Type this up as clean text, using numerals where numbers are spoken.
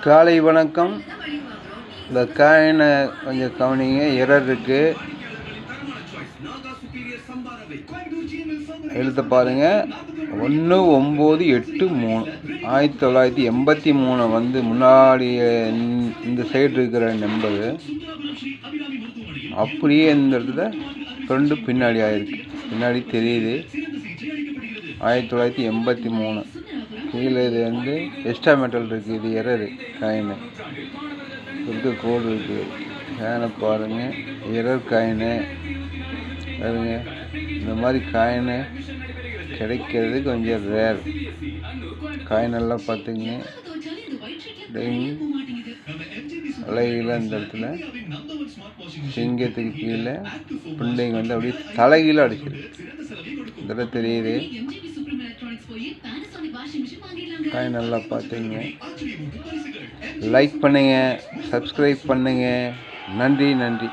காலை வணக்கம். இந்த காயினை கொஞ்சம் கவனிங்க. எரர் இருக்குது, எழுத பாருங்கள். 1983 1983 வந்து முன்னாடி இந்த சைடு இருக்கிற நம்பரு அப்படியே இந்த இடத்துல ஃப்ரெண்டு பின்னாடி ஆயிருக்கு. பின்னாடி தெரியுது 1983. கீழே இது வந்து எக்ஸ்ட்ரா மெட்டல் இருக்குது. இது எரரு காயினு இருக்க கோடு இருக்குது. காயினை பாருங்கள். எரர் காயினு பாருங்க. இந்த மாதிரி காயினு கிடைக்கிறது கொஞ்சம் ரேர். காயினெல்லாம் பார்த்துங்க. தலைகீழ இந்த இடத்துல சிங்கத்துக்கு கீழே பிள்ளைங்க வந்து அப்படியே தலைகீழ அடிச்சிருக்கு. இதெல்லாம் தெரியுது. காயின் நல்லா பார்த்துங்க. லைக் பண்ணுங்க, சப்ஸ்கிரைப் பண்ணுங்க. நன்றி.